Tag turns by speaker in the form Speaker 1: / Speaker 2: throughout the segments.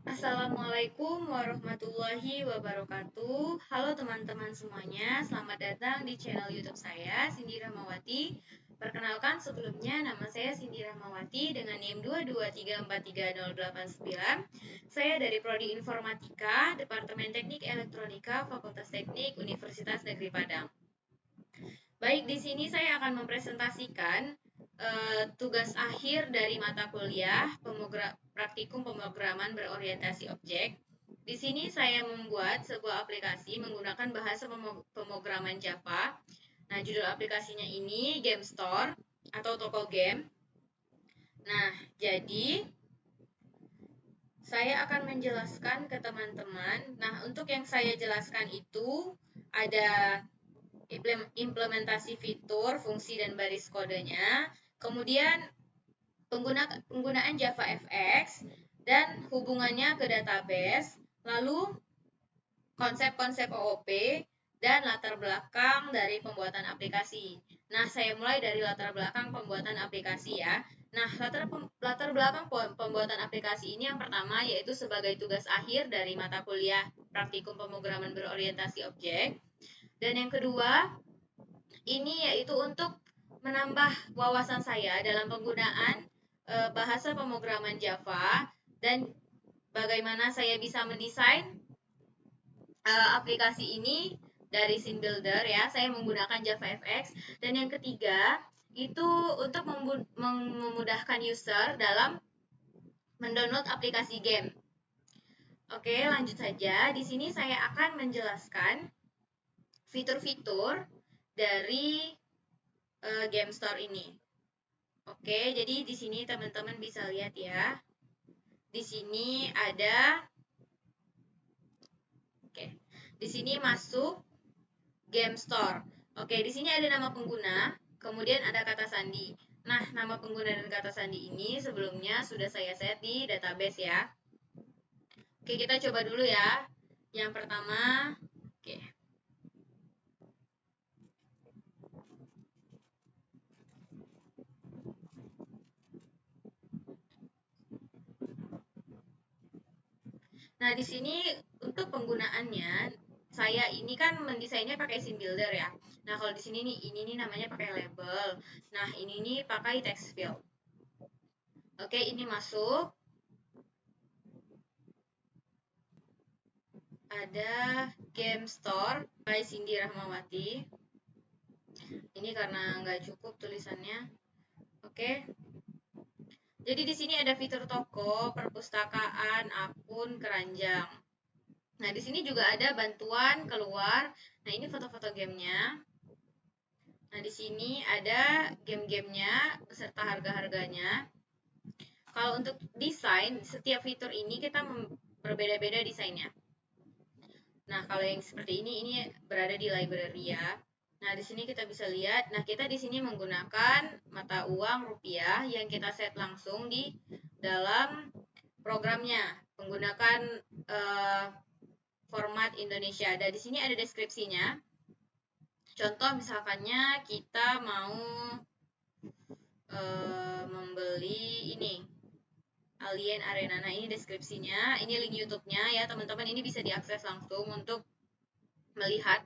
Speaker 1: Assalamualaikum warahmatullahi wabarakatuh. Halo teman-teman semuanya, selamat datang di channel YouTube saya, Cindy Rahmawati. Perkenalkan sebelumnya, nama saya Cindy Rahmawati dengan NIM 223433889. Saya dari Prodi Informatika, Departemen Teknik Elektronika, Fakultas Teknik, Universitas Negeri Padang. Baik, di sini saya akan mempresentasikan tugas akhir dari mata kuliah praktikum pemrograman berorientasi objek. Di sini saya membuat sebuah aplikasi menggunakan bahasa pemrograman Java. Nah, judul aplikasinya ini Game Store atau toko game. Nah, jadi saya akan menjelaskan ke teman-teman. Nah, untuk yang saya jelaskan itu ada implementasi fitur, fungsi, dan baris kodenya. Kemudian penggunaan JavaFX dan hubungannya ke database, lalu konsep-konsep OOP, dan latar belakang dari pembuatan aplikasi. Nah, saya mulai dari latar belakang pembuatan aplikasi ya. Nah, latar belakang pembuatan aplikasi ini yang pertama yaitu sebagai tugas akhir dari mata kuliah praktikum pemrograman berorientasi objek. Dan yang kedua, ini yaitu untuk menambah wawasan saya dalam penggunaan bahasa pemrograman Java dan bagaimana saya bisa mendesain aplikasi ini dari scene builder ya. Saya menggunakan JavaFX. Dan yang ketiga, itu untuk memudahkan user dalam mendownload aplikasi game. Oke, lanjut saja. Di sini saya akan menjelaskan fitur-fitur dari Game Store ini. Oke, jadi di sini teman-teman bisa lihat ya. Di sini ada di sini masuk Game Store. Oke, di sini ada nama pengguna, kemudian ada kata sandi. Nah, nama pengguna dan kata sandi ini sebelumnya sudah saya set di database ya. Oke, kita coba dulu ya. Yang pertama, oke. Nah, di sini untuk penggunaannya, saya ini kan mendesainnya pakai scene builder ya. Nah, kalau di sini nih, ini nih namanya pakai label. Nah, ini nih pakai text field. Oke, ini masuk. Ada Game Store by Cindy Rahmawati. Ini karena nggak cukup tulisannya. Oke. Jadi di sini ada fitur toko, perpustakaan, akun, keranjang. Nah, di sini juga ada bantuan keluar. Nah, ini foto-foto gamenya. Nah, di sini ada game-gamenya beserta harga-harganya. Kalau untuk desain, setiap fitur ini kita berbeda-beda desainnya. Nah, kalau yang seperti ini berada di library ya. Nah, di sini kita bisa lihat. Nah, kita di sini menggunakan mata uang rupiah yang kita set langsung di dalam programnya menggunakan format Indonesia. Dan di sini ada deskripsinya. Contoh misalkannya kita mau membeli ini Alien Arena. Nah, ini deskripsinya, ini link YouTube-nya ya, teman-teman. Ini bisa diakses langsung untuk melihat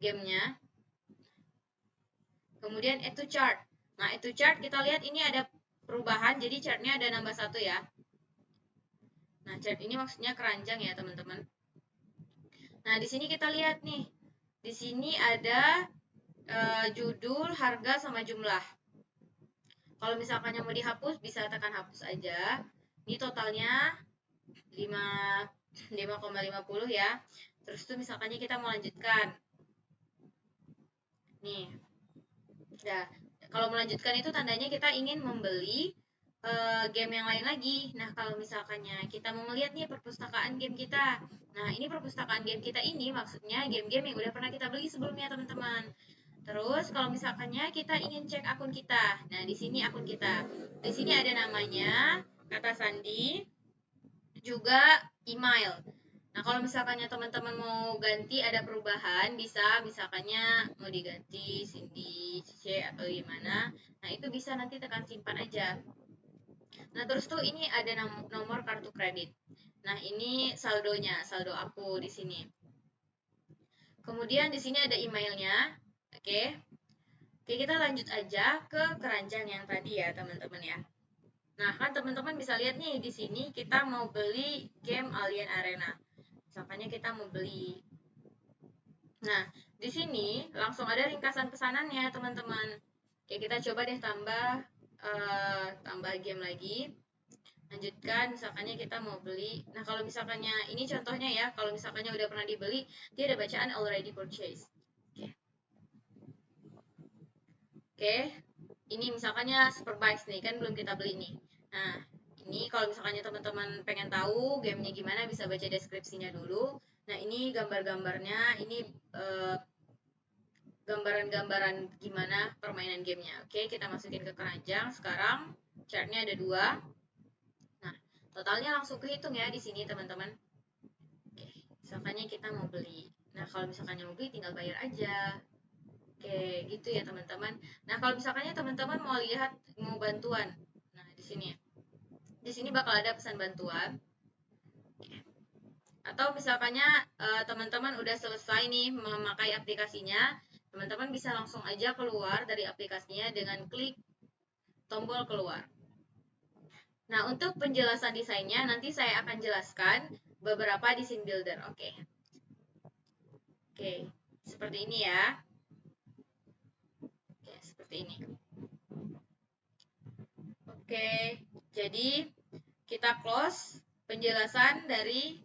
Speaker 1: gamenya. Kemudian add to chart. Nah, add to chart kita lihat ini ada perubahan, jadi chartnya ada nambah 1 ya. Nah, chart ini maksudnya keranjang ya, teman-teman. Nah, di sini kita lihat nih. Di sini ada judul, harga, sama jumlah. Kalau misalkan yang mau dihapus, bisa tekan hapus aja. Ini totalnya 5,50 ya. Terus tuh misalkannya kita mau lanjutkan. Nih. Nah, kalau melanjutkan itu tandanya kita ingin membeli game yang lain lagi. Nah, kalau misalkannya kita mau melihat nih perpustakaan game kita. Nah, ini perpustakaan game kita ini maksudnya game-game yang udah pernah kita beli sebelumnya, teman-teman. Terus kalau misalkannya kita ingin cek akun kita. Nah, di sini akun kita. Di sini ada namanya, kata sandi, juga email. Nah, kalau misalkannya teman-teman mau ganti ada perubahan, bisa misalkannya mau diganti Cindy C atau gimana. Nah, itu bisa nanti tekan simpan aja. Nah, terus tuh ini ada nomor kartu kredit. Nah, ini saldonya, saldo aku di sini. Kemudian di sini ada emailnya. Oke. Oke, kita lanjut aja ke keranjang yang tadi ya, teman-teman ya. Nah, kan teman-teman bisa lihat nih di sini kita mau beli game Alien Arena. Misalkannya kita mau beli. Nah, di sini langsung ada ringkasan pesanannya, teman-teman. Oke, kita coba deh tambah game lagi. Lanjutkan, misalkannya kita mau beli. Nah, kalau misalkannya ini contohnya ya, kalau misalkannya udah pernah dibeli, dia ada bacaan already purchased. Oke. Oke. Ini misalkannya Superbikes nih, kan belum kita beli nih. Nah, ini kalau misalkannya teman-teman pengen tahu gamenya gimana, bisa baca deskripsinya dulu. Nah, ini gambar-gambarnya, ini gambaran-gambaran gimana permainan gamenya. Oke, kita masukin ke keranjang. Sekarang chartnya ada 2. Nah, totalnya langsung kehitung ya di sini teman-teman. Oke, misalkannya kita mau beli. Nah, kalau misalkannya mau beli tinggal bayar aja. Oke, gitu ya teman-teman. Nah, kalau misalkannya teman-teman mau lihat mau bantuan. Nah, di sini. Di sini bakal ada pesan bantuan. Atau misalkannya teman-teman udah selesai nih memakai aplikasinya, teman-teman bisa langsung aja keluar dari aplikasinya dengan klik tombol keluar. Nah, untuk penjelasan desainnya nanti saya akan jelaskan beberapa di scene builder. Oke. Oke, seperti ini ya. Oke, seperti ini. Oke, jadi kita close penjelasan dari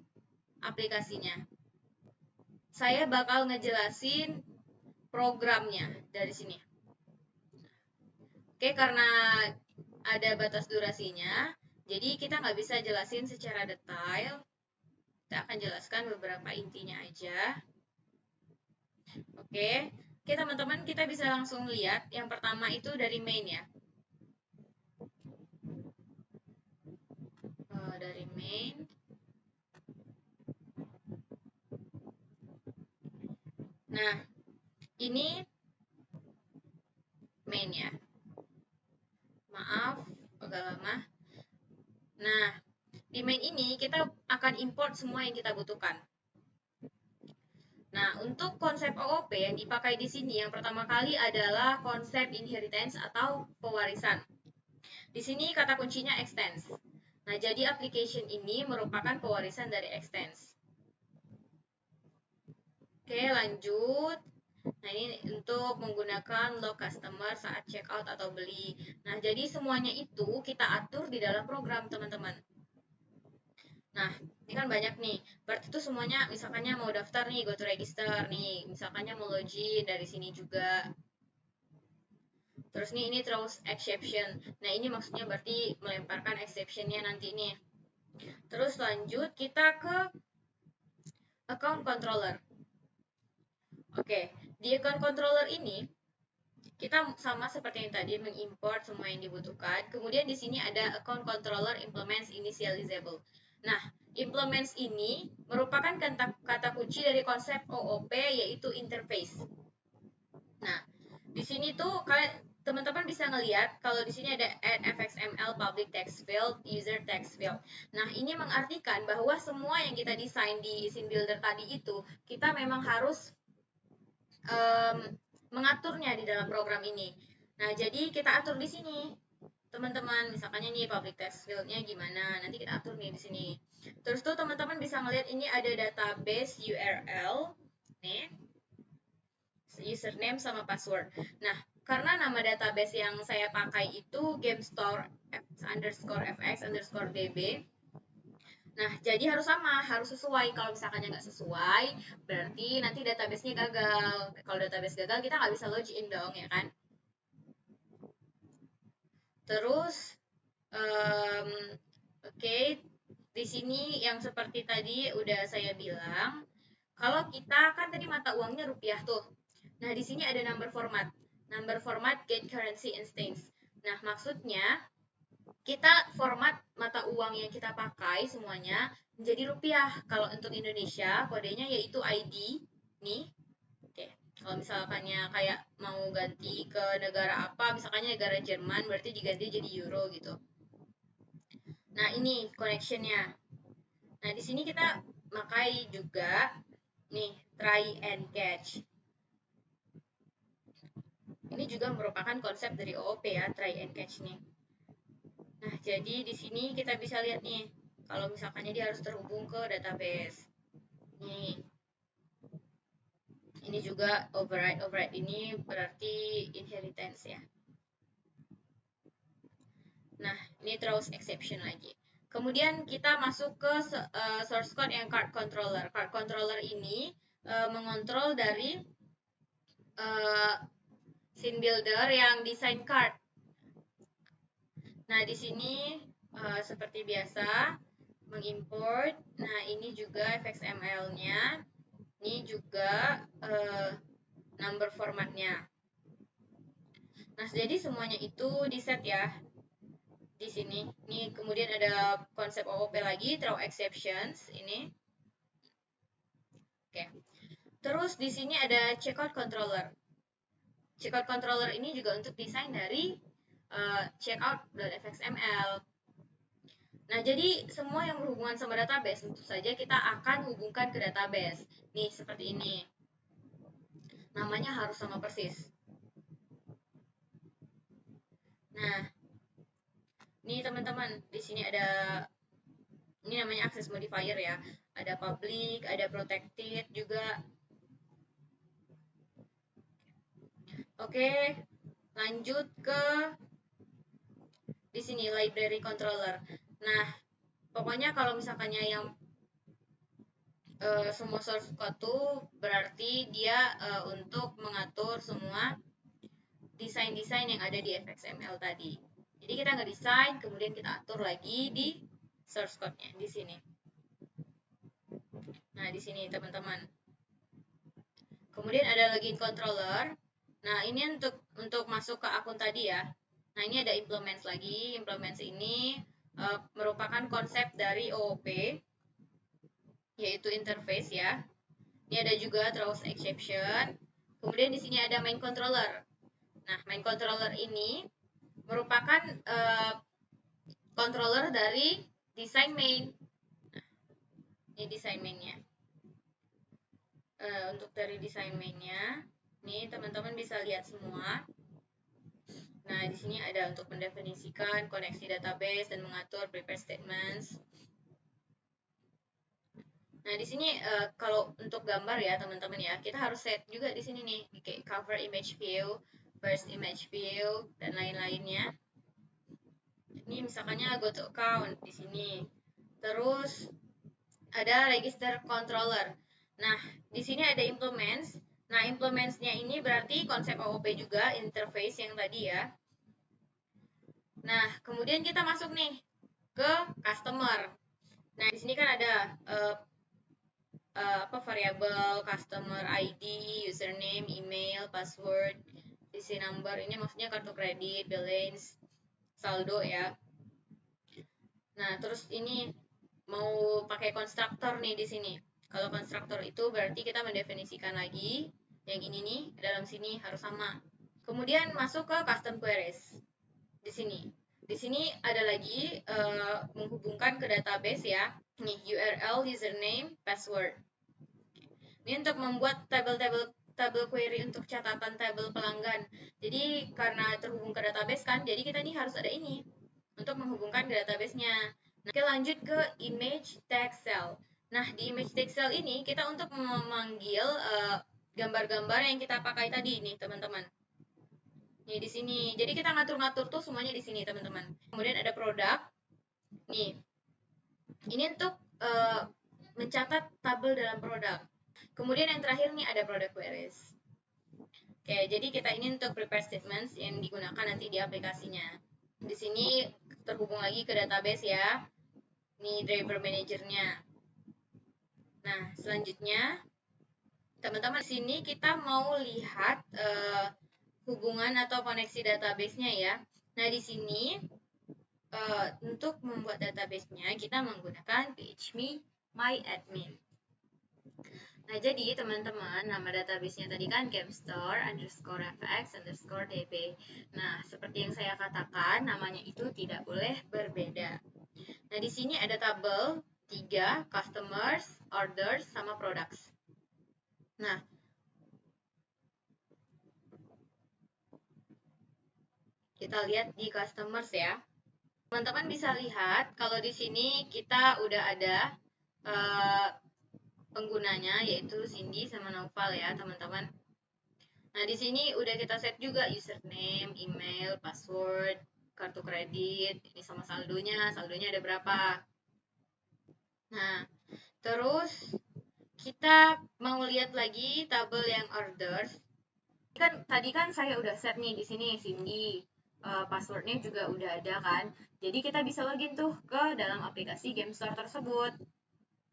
Speaker 1: aplikasinya. Saya bakal ngejelasin programnya dari sini. Oke, karena ada batas durasinya, jadi kita nggak bisa jelasin secara detail. Kita akan jelaskan beberapa intinya aja. Oke, teman-teman, kita bisa langsung lihat. Yang pertama itu dari main ya. Dari main. Nah, ini main ya. Maaf, agak lama. Nah, di main ini kita akan import semua yang kita butuhkan. Nah, untuk konsep OOP yang dipakai di sini yang pertama kali adalah konsep inheritance atau pewarisan. Di sini kata kuncinya extends. Nah, jadi application ini merupakan pewarisan dari extends. Oke, lanjut. Nah, ini untuk menggunakan log customer saat checkout atau beli. Nah, jadi semuanya itu kita atur di dalam program, teman-teman. Nah, ini kan banyak nih. Berarti itu semuanya misalkannya mau daftar nih, go to register nih. Misalkannya mau login dari sini juga. Terus nih ini throws exception. Nah, ini maksudnya berarti melemparkan exceptionnya nanti nih. Terus lanjut kita ke account controller. Oke, di account controller ini kita sama seperti yang tadi mengimport semua yang dibutuhkan. Kemudian di sini ada account controller implements initializable. Nah, implements ini merupakan kata kunci dari konsep OOP yaitu interface. Nah, di sini tuh teman-teman bisa ngelihat kalau di sini ada add fxml public text field, user text field. Nah, ini mengartikan bahwa semua yang kita desain di scene builder tadi itu kita memang harus mengaturnya di dalam program ini. Nah, jadi kita atur di sini. Teman-teman, misalkannya nih public text field-nya gimana, nanti kita atur nih di sini. Terus tuh teman-teman bisa ngeliat ini ada database URL, nih, username sama password. Nah, karena nama database yang saya pakai itu GameStore_fx_db. Nah, jadi harus sama, harus sesuai. Kalau misalkan nggak sesuai, berarti nanti database-nya gagal. Kalau database gagal, kita nggak bisa login dong, ya kan? Terus, oke, di sini yang seperti tadi udah saya bilang, kalau kita kan tadi mata uangnya rupiah tuh. Nah, di sini ada number format get currency instance. Nah, maksudnya kita format mata uang yang kita pakai semuanya menjadi rupiah. Kalau untuk Indonesia, kodenya yaitu ID nih. Oke, kalau misalkannya kayak mau ganti ke negara apa, misalkannya negara Jerman, berarti diganti jadi euro gitu. Nah, ini connectionnya. Nah, di sini kita pakai juga nih try and catch. Ini juga merupakan konsep dari OOP ya, try and catch nih. Nah, jadi di sini kita bisa lihat nih, kalau misalkannya dia harus terhubung ke database. Nih, ini juga override. Override ini berarti inheritance ya. Nah, ini terus exception lagi. Kemudian kita masuk ke source code yang card controller. Card controller ini mengontrol dari scene builder yang desain card. Nah, di sini seperti biasa mengimport. Nah, ini juga fxml-nya. Ini juga number formatnya. Nah, jadi semuanya itu di set ya di sini. Ini kemudian ada konsep OOP lagi, throw exceptions ini. Oke. Terus di sini ada checkout controller. Checkout controller ini juga untuk desain dari checkout.fxml. Nah, jadi semua yang berhubungan sama database tentu saja kita akan hubungkan ke database. Nih, seperti ini. Namanya harus sama persis. Nah, ini teman-teman, di sini ada ini namanya access modifier ya. Ada public, ada protected juga. Oke, lanjut ke di sini library controller. Nah, pokoknya kalau misalkannya yang semua source code tuh berarti dia untuk mengatur semua desain-desain yang ada di fxml tadi. Jadi kita ngedesain, kemudian kita atur lagi di source code-nya di sini. Nah, di sini teman-teman. Kemudian ada login controller. Nah, ini untuk masuk ke akun tadi ya. Nah, ini ada implements lagi. Implements ini merupakan konsep dari OOP, yaitu interface ya. Ini ada juga throws exception. Kemudian di sini ada main controller. Nah, main controller ini merupakan controller dari desain main. Nah, ini desain mainnya. Untuk dari desain mainnya, nih teman-teman bisa lihat semua. Nah, di sini ada untuk mendefinisikan koneksi database dan mengatur prepare statements. Nah, di sini kalau untuk gambar ya, teman-teman ya, kita harus set juga di sini nih, kayak cover image view, first image view, dan lain-lainnya. Ini misalkannya go to account di sini. Terus ada register controller. Nah, di sini ada implements. Nah, implements-nya ini berarti konsep OOP juga, interface yang tadi ya. Nah, kemudian kita masuk nih ke customer. Nah, di sini kan ada variabel customer ID, username, email, password, isi number. Ini maksudnya kartu kredit, balance, saldo ya. Nah, terus ini mau pakai konstruktor nih di sini. Kalau konstruktor itu berarti kita mendefinisikan lagi yang ini nih dalam sini harus sama. Kemudian masuk ke custom queries. Di sini. Di sini ada lagi menghubungkan ke database ya. Nih URL, username, password. Ini untuk membuat table query untuk catatan tabel pelanggan. Jadi karena terhubung ke database kan, jadi kita nih harus ada ini untuk menghubungkan ke database-nya. Nah, kita lanjut ke image text cell. Nah, di image text cell ini kita untuk memanggil gambar-gambar yang kita pakai tadi nih, teman-teman. Nih di sini. Jadi kita ngatur-ngatur tuh semuanya di sini, teman-teman. Kemudian ada produk. Nih. Ini untuk mencatat tabel dalam produk. Kemudian yang terakhir nih ada product queries. Oke, jadi kita ini untuk prepare statements yang digunakan nanti di aplikasinya. Di sini terhubung lagi ke database ya. Ini driver manajernya. Nah, selanjutnya teman-teman di sini kita mau lihat hubungan atau koneksi database-nya ya. Nah, di sini untuk membuat database-nya kita menggunakan php myadmin. Nah, jadi teman-teman, nama database-nya tadi kan gamestore_fx_db. Nah, seperti yang saya katakan, namanya itu tidak boleh berbeda. Nah, di sini ada tabel 3, customers, orders, sama products. Nah, kita lihat di customers ya. Teman-teman bisa lihat kalau di sini kita udah ada penggunanya, yaitu Cindy sama Noval ya, teman-teman. Nah, di sini udah kita set juga username, email, password, kartu kredit, ini sama saldonya ada berapa. Nah, terus kita mau lihat lagi tabel yang orders. Tadi kan saya udah set nih di sini Cindy, passwordnya juga udah ada kan. Jadi kita bisa login tuh ke dalam aplikasi Game Store tersebut.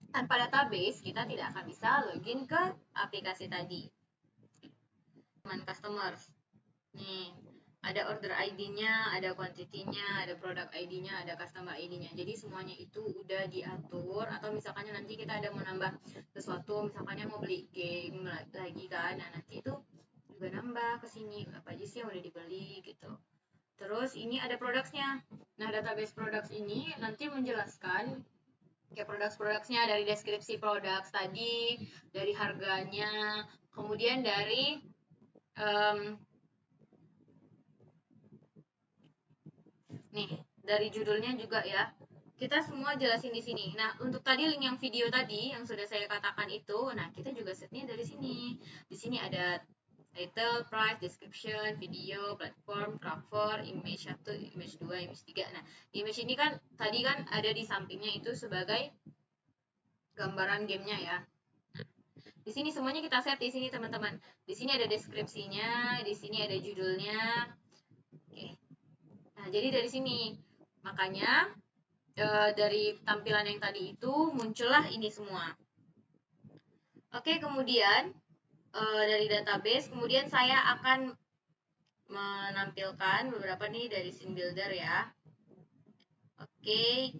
Speaker 1: Tanpa database, kita tidak akan bisa login ke aplikasi tadi. Customers. Nih, ada order ID-nya, ada quantity-nya, ada product ID-nya, ada customer ID-nya. Jadi semuanya itu udah diatur. Atau misalkan nanti kita ada mau nambah sesuatu, misalkan mau beli game lagi kan, nah nanti itu juga nambah ke sini apa aja sih yang udah dibeli gitu. Terus ini ada products-nya. Nah, database products ini nanti menjelaskan kayak products-nya dari deskripsi products tadi, dari harganya, kemudian dari nih, dari judulnya juga ya. Kita semua jelasin di sini. Nah, untuk tadi link yang video tadi yang sudah saya katakan itu, nah kita juga setnya dari sini. Di sini ada title, price, description, video, platform, cover, image 1, image 2, image 3. Nah, image ini kan tadi kan ada di sampingnya itu sebagai gambaran gamenya ya. Di sini semuanya kita set di sini teman-teman. Di sini ada deskripsinya, di sini ada judulnya. Oke. Nah, jadi dari sini makanya dari tampilan yang tadi itu muncullah ini semua. Oke, kemudian dari database, kemudian saya akan menampilkan beberapa nih dari scene builder ya. Oke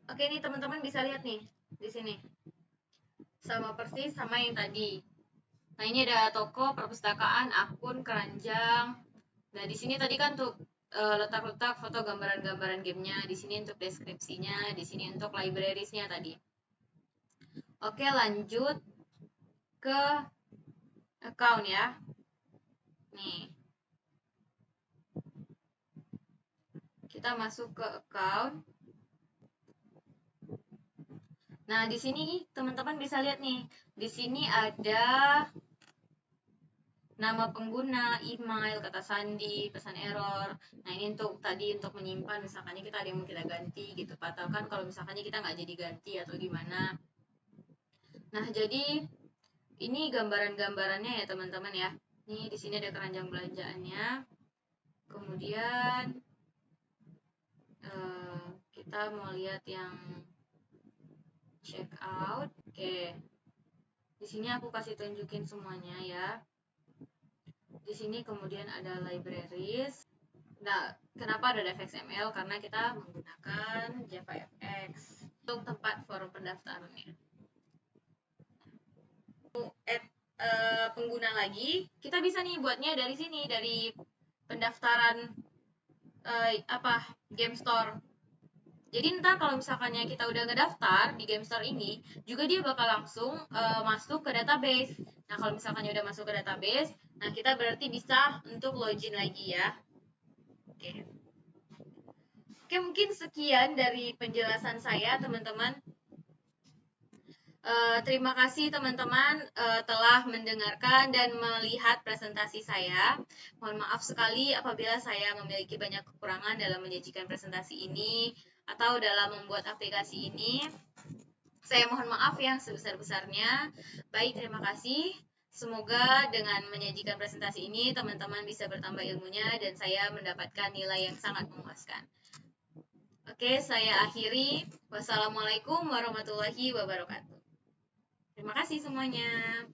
Speaker 1: nih teman-teman bisa lihat nih di sini. Sama persis sama yang tadi. Nah, ini ada toko, perpustakaan, akun, keranjang. Nah, di sini tadi kan untuk letak-letak foto gambaran-gambaran gamenya, di sini untuk deskripsinya, di sini untuk librariesnya tadi. Oke, lanjut ke account ya. Nih. Kita masuk ke account. Nah, di sini teman-teman bisa lihat nih. Di sini ada nama pengguna, email, kata sandi, pesan error. Nah, ini untuk tadi untuk menyimpan misalkannya kita ada yang mau kita ganti gitu. Atau kan kalau misalkannya kita nggak jadi ganti atau gimana. Nah, jadi ini gambaran-gambarannya ya teman-teman ya. Nih di sini ada keranjang belanjaannya. Kemudian kita mau lihat yang check out. Oke. Di sini aku kasih tunjukin semuanya ya. Di sini kemudian ada libraries. Nah, kenapa ada FXML? Karena kita menggunakan JavaFX untuk tempat forum pendaftarannya. Pengguna lagi, kita bisa nih buatnya dari sini, dari pendaftaran Game Store. Jadi ntar kalau misalkannya kita udah ngedaftar di Game Store ini, juga dia bakal langsung masuk ke database. Nah, kalau misalkannya udah masuk ke database, nah kita berarti bisa untuk login lagi ya. Oke, mungkin sekian dari penjelasan saya, teman-teman. Terima kasih teman-teman telah mendengarkan dan melihat presentasi saya. Mohon maaf sekali apabila saya memiliki banyak kekurangan dalam menyajikan presentasi ini atau dalam membuat aplikasi ini. Saya mohon maaf yang sebesar-besarnya. Baik, terima kasih. Semoga dengan menyajikan presentasi ini teman-teman bisa bertambah ilmunya dan saya mendapatkan nilai yang sangat memuaskan. Oke, saya akhiri. Wassalamualaikum warahmatullahi wabarakatuh. Terima kasih semuanya.